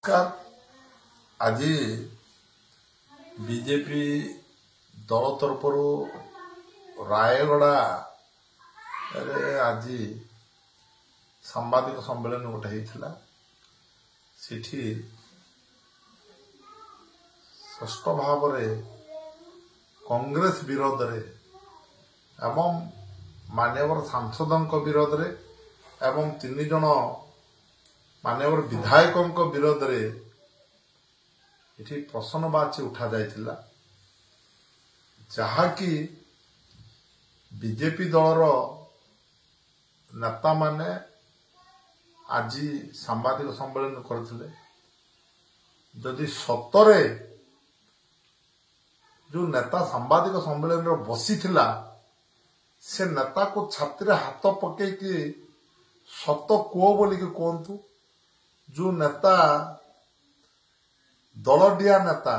नमस्कार। आज बीजेपी दल तरफ रायगड़ा आज सांबादिक सम्मेलन गोटे होता सिठी षष्ठ भाव कांग्रेस विरोध रे एवं मान्यवर सांसदों विरोध रे एवं 3 जन मान्यवर विधायकों विरोध रे इठी प्रश्नवाची उठा जाइथिला जहाँकि बीजेपी दलर नेता माने आज सांबादिक सम्मेलन करथिले। जदि सतरे जो नेता सांबादिक सम्मेलन रे बसीथिला से नेता को छाती हाथ पकई कि सत कुओ बोली कि कहतु। जो नेता दलडिया नेता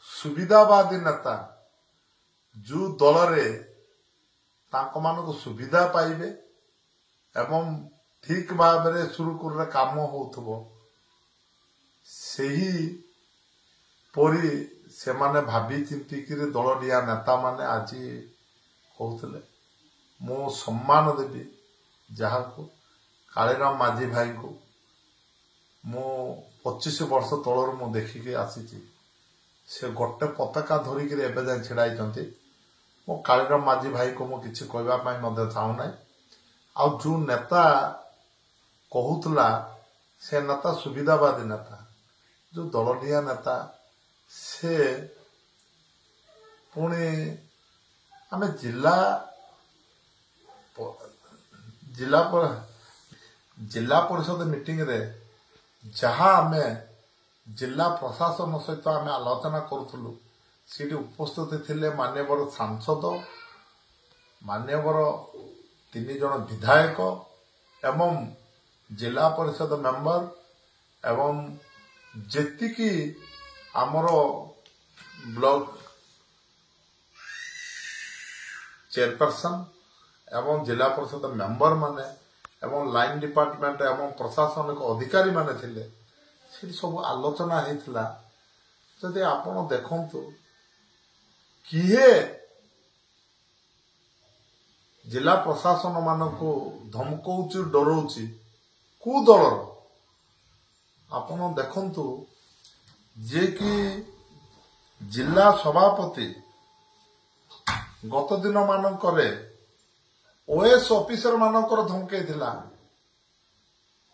सुविधावादी नेता जो दल रे तांको मानको सुविधा पाइबे एवं ठीक भाव में सुरुखुरु काम होथबो सही परी से माने भाभी चिंती कि दलडिया नेता माने आज कहते मो सम्मान देवी जहाँ को कालीराम माझी भाई को मो 25 वर्ष तलर मु देखिके आसी से गोटे पताका धरिक एवं जाए छिड़ाई मो कालीराम माझी भाई को मु किसी कहवाई चाहूना। आ जो नेता कहूला से नेता सुविधावादी नेता जो दलडिया नेता से पुणी आम जिला परिषद मीटिंग रे जहाँ आम जिला प्रशासन सहित आम आलोचना करूँ सीटी उपस्थित थिले मान्यवर सांसद मान्यवर 3 जन विधायक एवं जिला परिषद मेंबर एवं जेतिकी आमर ब्लॉक चेयरपर्सन एवं जिला परिषद मेंबर माने एवं लाइन डिपार्टमेंट एवं प्रशासनिक अधिकारी माने थिले से सब आलोचना होता। जदि आपण देखंतु किए जिला प्रशासन मानकु धमकौची डरौची कु दलर आपण देखंतु जे कि जिला सभापति गत दिन मानकरे ओएस ऑफिसर मानकर धमकई थिला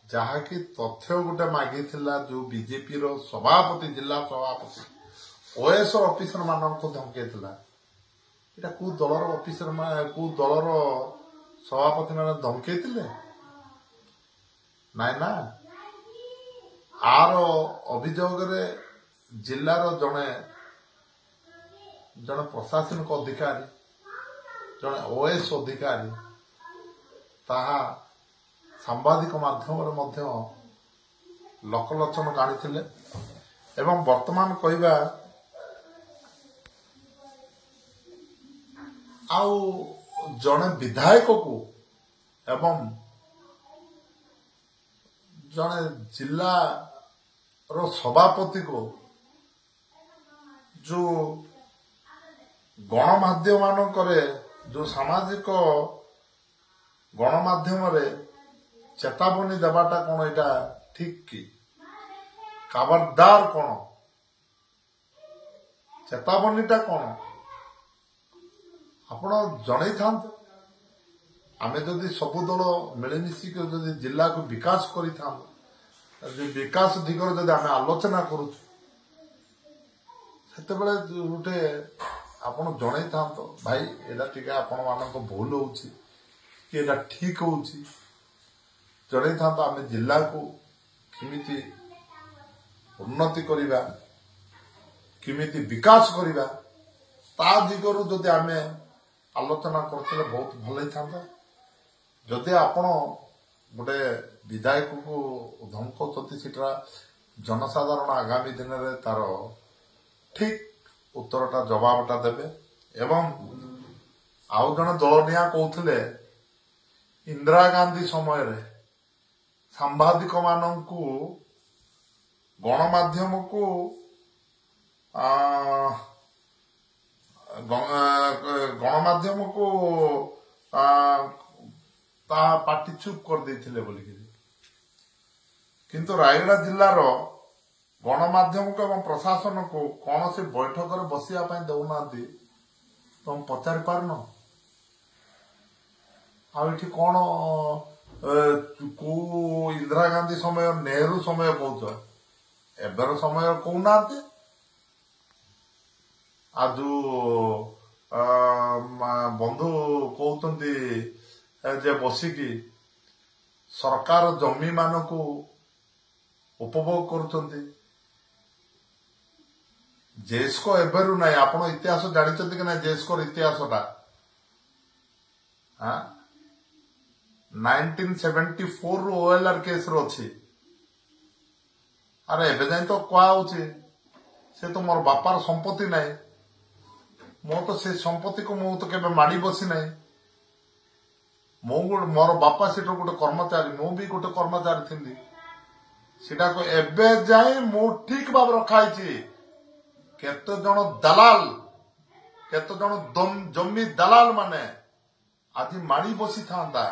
जहाँ की तथ्य गोटे मागी थिला जो बीजेपी रो सभापति जिला सभापति ओएस ऑफिसर मानकर धमकई थिला। एटा को दलर ऑफिसर को दलर सभापति माने धमकई थिले नाइ ना। आर अभियोग रे जिलार जने प्रशासनिक अधिकारी जने ओएस अधिकारी ताहा सांबादिक माध्यम लोकलोचन जानी एवं वर्तमान कहवा आउ जने विधायक को एवं जने जिला रो सभापति को जो गणमाध्यम मानकरे जो सामाजिक गणमाध्यम रे चेतावनी देवाटा कौन एटा ठीक कि खबरदार कौन चेतावनीटा कौन आपण जन था आमे जदि सबु दल मिलमिशिक जदि जिला को विकास करिथा विकास दिगरे जदि आमे आलोचना करूँ सेतेबेले गोटे आपण जन था भाई एटा टिके आपण मानक भूल होउची कि एटा ठीक होउची जन था आम जिला को किमिति उन्नति करिबा किमिति विकास करिबा ता दिगरु जदि आमे आलोचना करते बहुत भल होता। जदि आपण गोटे विधायक को धमकौती सीटा जनसाधारण आगामी दिन में तार ठीक उत्तरटा जवाबटा देवे। एवं आउ जन दलनिया कहते इंदिरा गांधी समय रे सांबादिक मानू गणमाध्यम को गणमाध्यम को पार्टी चुप कर देथिले बोलिकिरी किंतु रायगड़ा जिल्लार गणमाध्यम को एवं प्रशासन को कौन से बैठक में बसिया दौना तुम पचारि पारन आठी कौन को इंदिरा गांधी समय नेहरू समय कौच एबर समय कहूना आज बंधु कहते जे बसिकी सरकार जमी मान को उपभोग कर जेस्को एबेरु ना आपण इतिहास जानते कि ना जेस्को इतिहासटा 1974 रु ओएलआर केस अच्छी अरे एबे जाए तो कहुचे से तो मोर बापार संपत्ति नाई मो तो से संपत्ति को मु तो केबे माड़ी बसी नाई मोर बापा से गोटे कर्मचारी मु भी गोटे कर्मचारी थी सीटा को एबे जाए मु ठीक भाव रखाई केते जन दलाल केते जन जमी दलाल माने आज माड़ी बसी था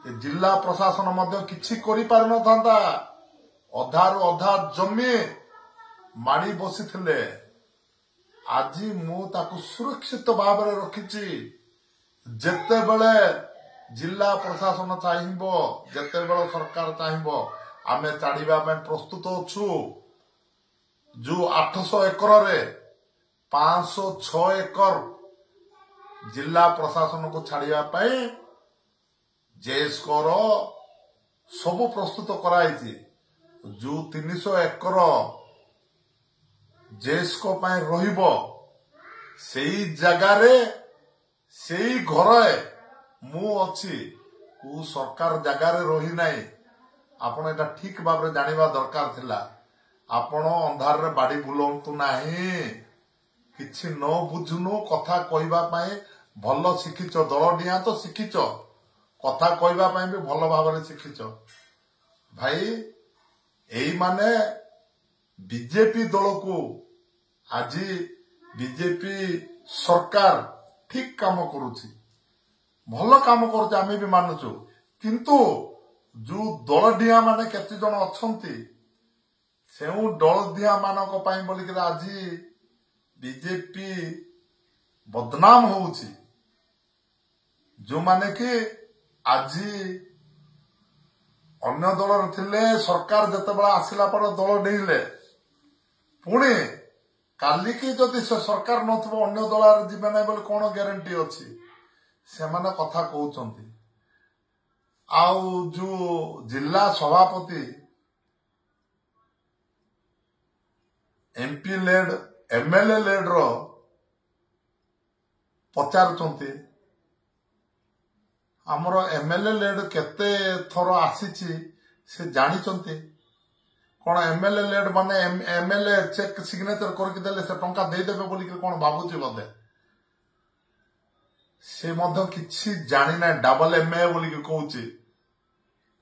जिला प्रशासन मध्य किछि करि पार न था अधारु अधा जमी माड़ी बसी थिले आज मु ताकु सुरक्षित भाव में रखिछि जेते बेले जिला प्रशासन चाहिबो जेते बेले सरकार चाहिबो आमे छाड़ीबा प्रस्तुत अछु जो 800 एकर रे 506 एकर जिला प्रशासन को छाड़िया जेस्को सब प्रस्तुत कराई जो 300 एकर जेस्को रहिबो सेई जगार से घर मु अच्छी को सरकार जगार रही नाई आपण एटा ठीक भाव में जानिबा दरकार थिला आपण अंधार रे बाड़ी बुलंतु नाही किछि न बुझुनु कथा कहबा पई भल शिखिच दल डिया तो शिखिच कथा कहबा पई भी भल भाव में शिखिच भाई एई माने बीजेपी दल को आज बीजेपी सरकार ठीक काम करुछि भल काम करुछि आमे भी मानुछु किंतु जो दल डिया माने केते जण अछंती से दल दिया मानक बोलिक आज बीजेपी बदनाम होउछि जो माने कि आज अन्य दल थिले सरकार जते बड़ा आसिला पर दल डेइले पुणी काली की जदि से सरकार नथबो अन्य दल जीवे ना बोले कौन ग्यारंटी अच्छी से माने कथा कहउचंती आउ जो जिला सभापति एमपी लेड एमएलए लेड रो पचारुचंती आमर एमएलए लेड केते थर आसीची से जानिचंती कौन एमएलए लेड माने एमएलए चेक सिग्नेचर करके देले से टंका दे देबे बोली कि कौन भाबुची बदे से मध्य किछि जानि ना डबल एमए बोली कि कहउची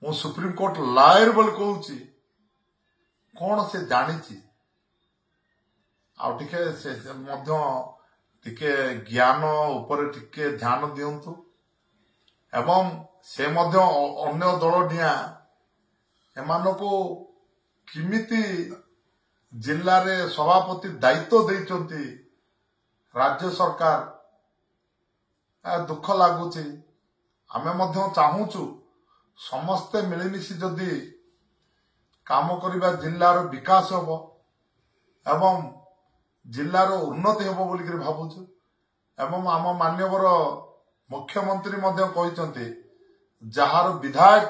मो सुप्रीम कोर्ट लायर बोली कहउची कौन से जानिची आ टिके से मध्य टिके ज्ञान ऊपर टिके ध्यान दियंतु एवं से मध्य अन्य दल डिया एमानको किमिति जिल्ला रे सभापति दायित्व देइचंती राज्य सरकार दुख लागुची आमे मध्य चाहूचु समस्ते मिलिमिशि जदि काम करिबा जिल्लार विकास होबो एवं जिल्लार उन्नति होबो बोली कि भाबुचु एवं आम मान्यवर मुख्यमंत्री मध्य कहिचंती जहार विधायक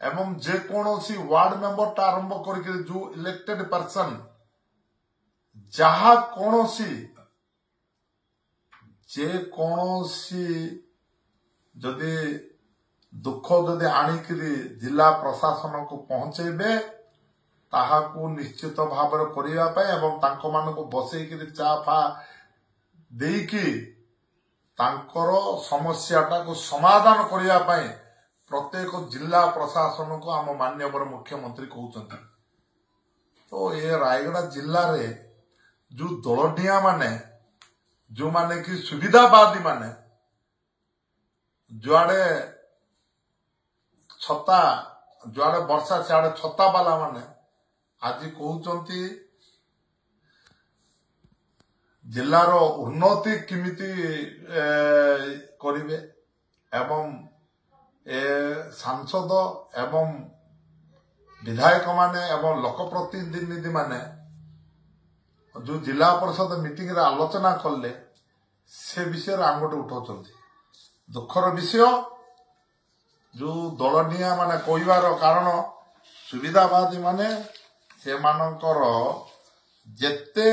एवं जे कोनोसी वार्ड मेंबर टा आरंभ करके जो इलेक्टेड पर्सन जहा कोनोसी जे कोनोसी जदि दुख जदि आनिकरी जिला प्रशासन को पहुंचेबे ताहाकू निश्चित भाव में करिया पाए एवं तांको मानको बसेइकरी चा फा देइकी तांकर समस्याटा को समाधान करिया पाए प्रत्येक जिला प्रशासन को आम माननीय मुख्यमंत्री कहते। तो ये रायगड़ा जिले में जो दलडिया माने जो माने कि सुविधावादी माने जुआड़े छता जुआड़े वर्षा सियाड़े छता वाला माने आज कहते जिलार उन्नति किमिति करिवे एवं सांसद एवं विधायक माने एवं लोकप्रतिनिधि माने जो जिला परिषद मीटिंग रे आलोचना कले से विषय आंगुठे उठाउछन्ति। दुखर विषय जो दलडिया माने कहबार कारण सुविधावादी माने से मानकर जेते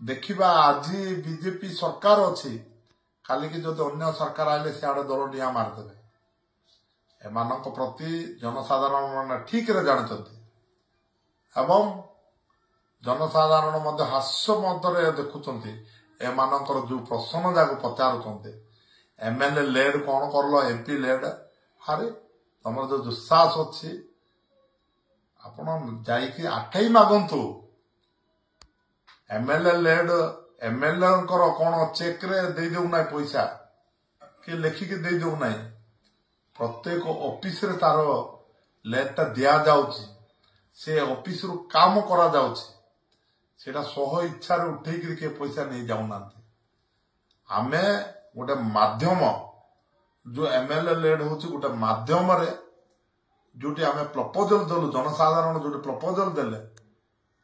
देखिबा आज बीजेपी सरकार अच्छी खाली कि जदि अन्य सरकार आइले सियाड़े दलडिया मारदेवे एमानक प्रति जनसाधारण माने ठीक रे जानचंती एवं जनसाधारण मध्य हास्य मदरे देखुचंती एमानकर जो प्रश्न जाको पचारुचंती एमएलए लेड कौन करलो एमपी लेड हारे तमर जो दुस्साहस अच्छी आपण जाइकी आठई मागंतु एमएलए लेड एमएलए कौन चेक रे दे दउ ना पैसा कि लेखिकी दे दउ ना प्रत्येक ऑफिस रे तार लेटा दिया जाउची से ऑफिस रु काम करा जाउची सेटा सह इच्छा रे उठेकी के पैसा नहीं जाउना आमे गोटे माध्यम जो एमएलए लेड होची गोटे माध्यम रे जोटी आमे प्रपोजल देलु जनसाधारण जोटी प्रपोजल देले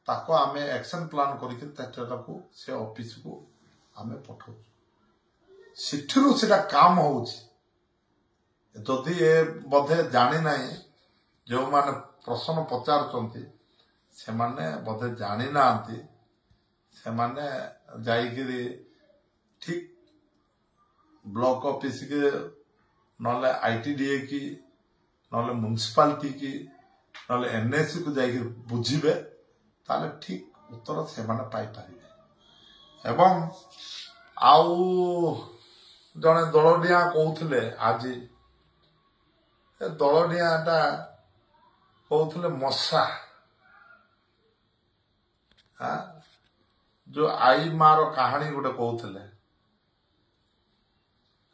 ताको आमे एक्शन प्लान करिके ताको से ऑफिस को आमे पठाउ सिठिरु सेटा काम होउची जदि ए बधे जानि नाही जो माने प्रश्न पचारचंती से माने बधे जानि नांती से माने जाइगिरी ठीक ब्लॉक ऑफिस के नले आईटीडीए की नले म्युनिसिपालिटी की नले एनएससी को जाइगिरी बुझिबे ताले ठीक उत्तर से माने पाई पारिबे एवं आउ जने दलडिया कहउथिले आज ए दलडियाटा कहउथिले मशा हाँ जो आई मार कहानी गोटे कहउथिले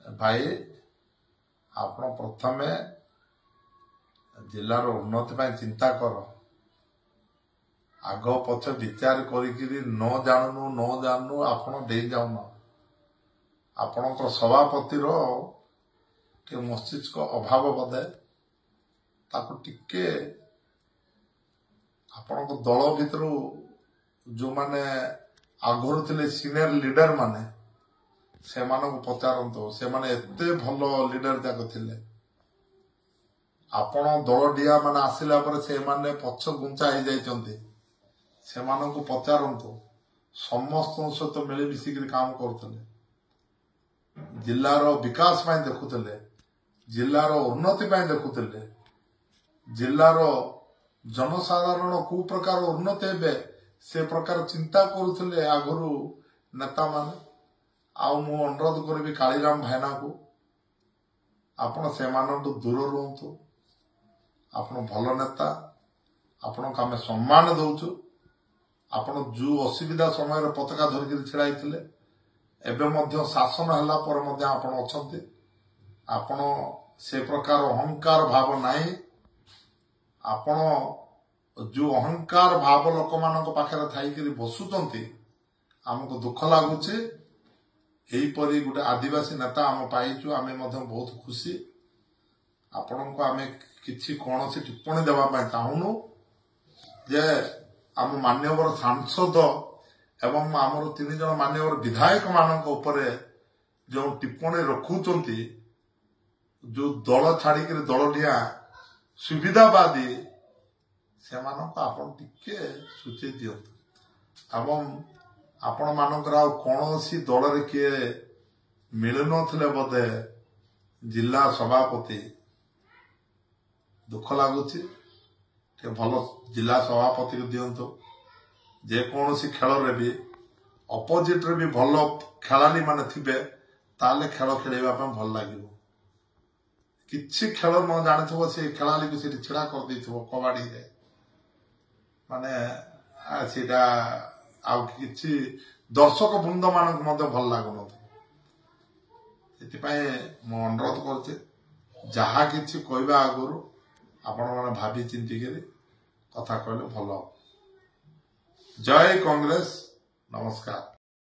भाई आपण प्रथमे जिलार उन्नति पाई चिंता कर आग पछ विचार करिकिरी न जानू आपण दे जाउन आपणकर सभापतिर के मस्तिष्क अभाव बदे ताको टिके आपणको दल भितर जो माने आगरु थिले सीनियर लीडर माने से मानक पचारंतो से माने एते भलो लीडर जाक थिले आपण दलडिया माने आसिला पर से माने पछ गुंचा हो जाइचंती से मानक पचारंतो समस्त सहित मिली मिसिक काम करथले जिल्लार विकास पाई देखुथले जिल्लार उन्नति पाई देखुथले जिल्लार जनसाधारण को प्रकार उन्नति हेबे से प्रकार चिंता करुथले आगरु नेता माने आउ मु अनुरोध करी कालीराम भाईना को आपण से दूर रुहतु आपण भल नेता आपण को आम सम्मान दउछु आपण जो असुविधा समय पताका धरिक छिड़ाई एवं मध्य शासन हला पर मध्य आपण अछंती आपण से प्रकार अहंकार भाव नाही आपण जो अहंकार भाव लोक मानक पाखरे थाई बसुचंती हमको दुख लागुचे एहीपरि गोटे आदिवासी नेता आम पाइचु आमे मध्य बहुत खुशी आपण को आमे किछि कोनोसी टिप्पणी देबा पाई चाहुनु जे आम मान्यवर सांसद एवं आमर 3 जन मान्यवर विधायक मानक उपरे जो टिप्पणी रखुचंती जो दल छाड़िक दलडिया सुविधावादी से मानक आपण टिके सूची दियंतु एवं आपण मानकर आ कौनसी दल रे किए मिल नथिले बोधे जिला सभापति दुख लगुच भल जिला सभापति को दिंतु जेकोसी खेल रे भी अपोजिट रे भी भल खेलाड़ी माने थिबे ताले खेल खेलवा भल लगे किछि खेल न जानिथिबो से खेलाली को सेठी छिड़ा कर देथिबो कबाडी रे माने सेटा आ किछि दर्शक वृंद मानक मते भल लागुनो एतिपाई मो अनुरोध करछे जहा किछि कहबा आगुरु आपण माने भाबी चिंती करी कथा कहले भलो जय कांग्रेस नमस्कार।